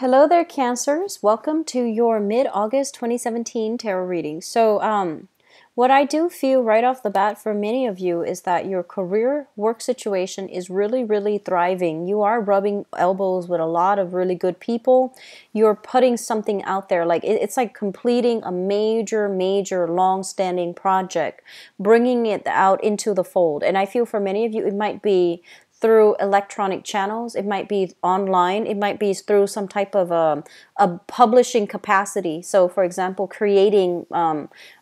Hello there, Cancers. Welcome to your mid-August 2017 tarot reading. What I do feel right off the bat for many of you is that your career work situation is really, really thriving. You are rubbing elbows with a lot of really good people. You're putting something out there. It's like completing a major, major, long-standing project, bringing it out into the fold. And I feel for many of you, it might be through electronic channels, it might be online, it might be through some type of a publishing capacity. So for example,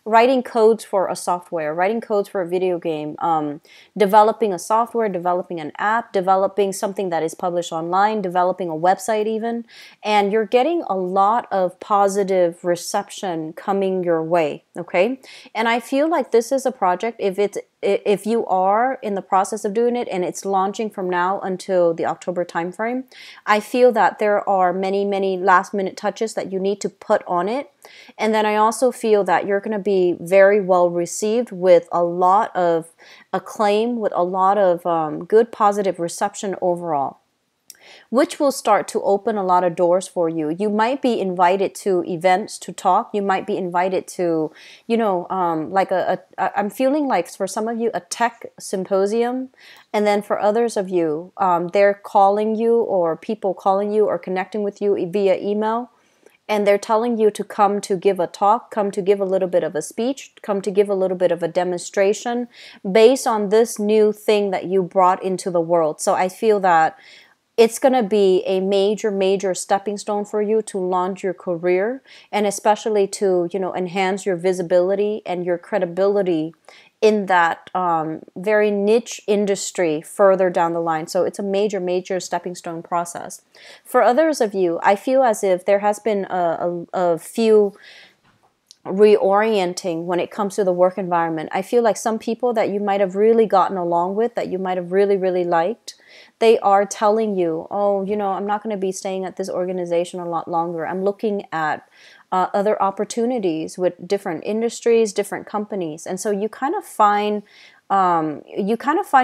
writing codes for a software, writing codes for a video game, developing a software, developing an app, developing something that is published online, developing a website even, and you're getting a lot of positive reception coming your way, okay? And I feel like this is a project, if you are in the process of doing it and it's launching from now until the October timeframe, I feel that there are many, many last minute touches that you need to put on it. And then I also feel that you're going to be very well received with a lot of acclaim, with a lot of good positive reception overall, which will start to open a lot of doors for you. You might be invited to events to talk. You might be invited to, I'm feeling like for some of you, a tech symposium. And then for others of you, they're calling you, or people calling you or connecting with you via email. And they're telling you to come to give a talk, come to give a little bit of a speech, come to give a little bit of a demonstration based on this new thing that you brought into the world. So I feel that it's going to be a major, major stepping stone for you to launch your career, and especially to, enhance your visibility and your credibility in that very niche industry further down the line. So it's a major, major stepping stone process. For others of you, I feel as if there has been a few reorienting when it comes to the work environment. I feel like some people that you might have really gotten along with, that you might have really, really liked, they are telling you, oh, I'm not going to be staying at this organization a lot longer. I'm looking at other opportunities with different industries, different companies. And so you kind of find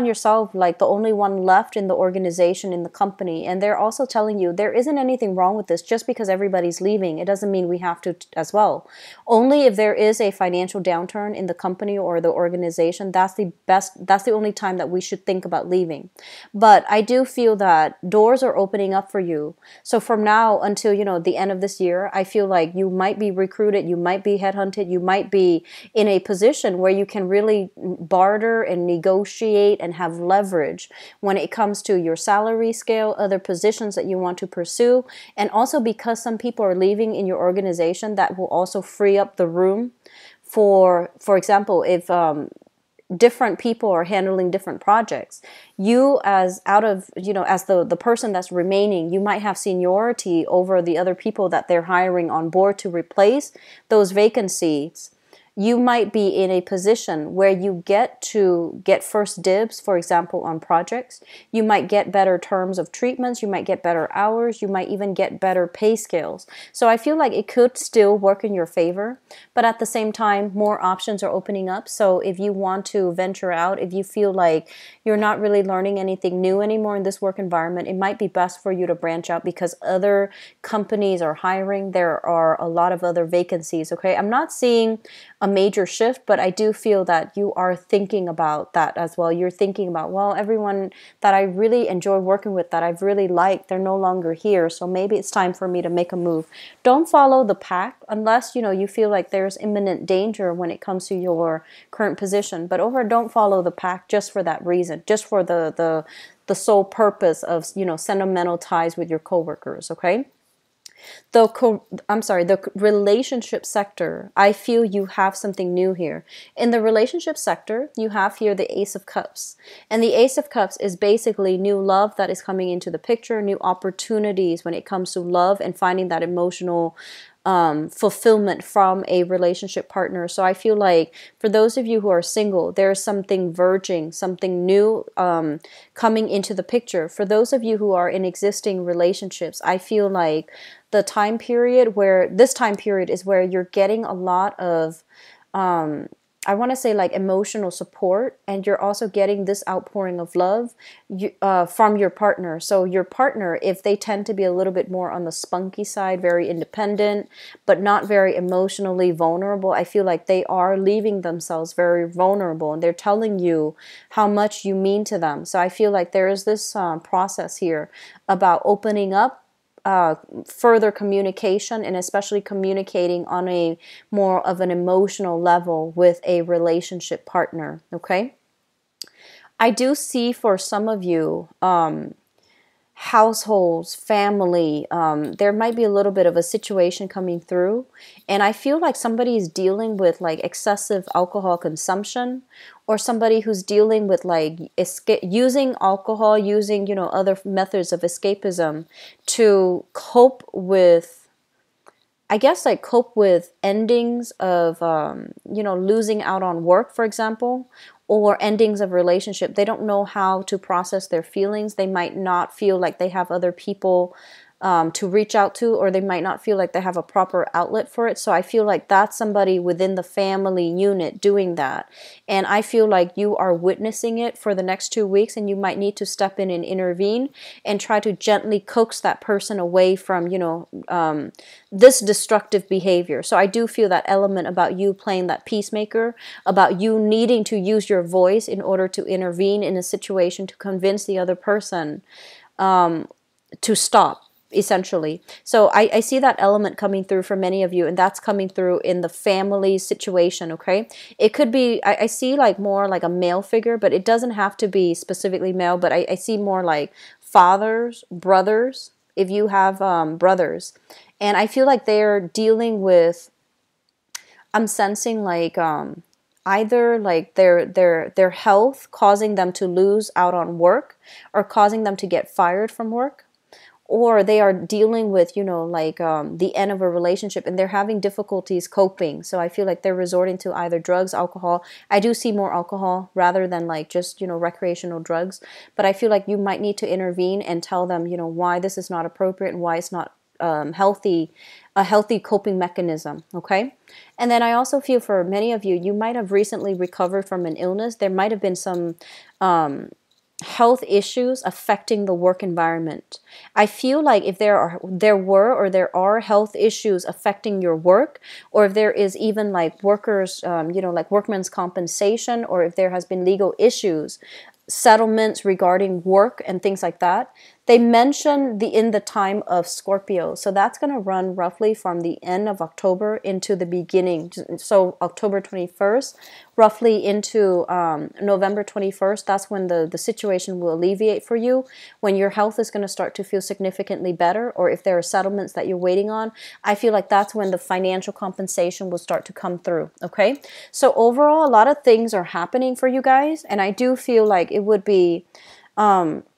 yourself like the only one left in the organization, in the company. And they're also telling you there isn't anything wrong with this. Just because everybody's leaving, it doesn't mean we have to as well. Only if there is a financial downturn in the company or the organization, that's the only time that we should think about leaving. But I do feel that doors are opening up for you. So from now until, the end of this year, I feel like you might be recruited, you might be headhunted, you might be in a position where you can really barter and negotiate and have leverage when it comes to your salary scale, other positions that you want to pursue. And also because some people are leaving in your organization, that will also free up the room for example, if different people are handling different projects, you as the person that's remaining, you might have seniority over the other people that they're hiring on board to replace those vacancies. You might be in a position where you get to get first dibs, for example, on projects. You might get better terms of treatments. You might get better hours. You might even get better pay scales. So I feel like it could still work in your favor, but at the same time, more options are opening up. So if you want to venture out, if you feel like you're not really learning anything new anymore in this work environment, it might be best for you to branch out because other companies are hiring. There are a lot of other vacancies, okay? I'm not seeing a major shift, but I do feel that you are thinking about that as well. You're thinking about, well, everyone that I really enjoy working with, that I've really liked, they're no longer here, so maybe it's time for me to make a move. Don't follow the pack unless, you feel like there's imminent danger when it comes to your current position. But don't follow the pack just for that reason, just for the sole purpose of, sentimental ties with your coworkers, okay? The relationship sector, I feel you have something new here. In the relationship sector, you have here the Ace of Cups. And the Ace of Cups is basically new love that is coming into the picture, new opportunities when it comes to love and finding that emotional fulfillment from a relationship partner. So I feel like for those of you who are single, there's something verging, something new coming into the picture. For those of you who are in existing relationships, I feel like this time period is where you're getting a lot of I want to say like emotional support, and you're also getting this outpouring of love from your partner. So your partner, if they tend to be a little bit more on the spunky side, very independent, but not very emotionally vulnerable, I feel like they are leaving themselves very vulnerable, and they're telling you how much you mean to them. So I feel like there is this process here about opening up, further communication, and especially communicating on a more of an emotional level with a relationship partner. Okay, I do see for some of you, households, family, there might be a little bit of a situation coming through, and I feel like somebody is dealing with like excessive alcohol consumption, or somebody who's dealing with like using alcohol, using, you know, other methods of escapism to cope with, I guess, like cope with endings of, you know, losing out on work, for example, or endings of relationship. They don't know how to process their feelings. They might not feel like they have other people to reach out to, or they might not feel like they have a proper outlet for it. So I feel like that's somebody within the family unit doing that. And I feel like you are witnessing it for the next 2 weeks, and you might need to step in and intervene and try to gently coax that person away from, you know, this destructive behavior. So I do feel that element about you playing that peacemaker, about you needing to use your voice in order to intervene in a situation to convince the other person to stop, essentially. So I see that element coming through for many of you, and that's coming through in the family situation. Okay, it could be, I see like more like a male figure, but it doesn't have to be specifically male, but I see more like fathers, brothers, if you have brothers, and I feel like they're dealing with, I'm sensing like either like their health causing them to lose out on work, or causing them to get fired from work, or they are dealing with, you know, like the end of a relationship, and they're having difficulties coping. So I feel like they're resorting to either drugs, alcohol. I do see more alcohol rather than like just, you know, recreational drugs. But I feel like you might need to intervene and tell them, you know, why this is not appropriate and why it's not healthy, a healthy coping mechanism. Okay. And then I also feel for many of you, you might have recently recovered from an illness. There might have been some health issues affecting the work environment. I feel like if there are health issues affecting your work, or if there is even like workers, you know, like workman's compensation, or if there has been legal issues, settlements regarding work and things like that. They mention in the time of Scorpio. So that's going to run roughly from the end of October into the beginning. So October 21st, roughly into November 21st. That's when the situation will alleviate for you, when your health is going to start to feel significantly better, or if there are settlements that you're waiting on. I feel like that's when the financial compensation will start to come through. Okay. So overall, a lot of things are happening for you guys. And I do feel like it would be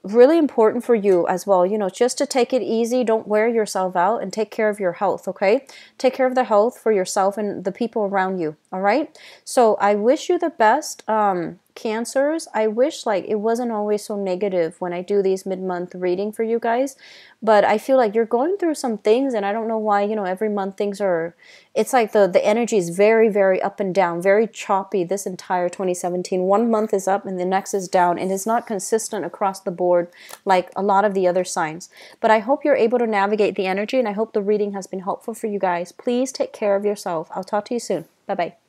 really important for you as well, you know, just to take it easy. Don't wear yourself out, and take care of your health. Okay, take care of the health for yourself and the people around you. All right, so I wish you the best, Cancers. I wish like it wasn't always so negative when I do these mid-month reading for you guys, but I feel like you're going through some things, and I don't know why, you know, every month things are, it's like the energy is very, very up and down, very choppy this entire 2017. One month is up and the next is down, and it's not consistent across the board like a lot of the other signs. But I hope you're able to navigate the energy, and I hope the reading has been helpful for you guys. Please take care of yourself. I'll talk to you soon. Bye-bye.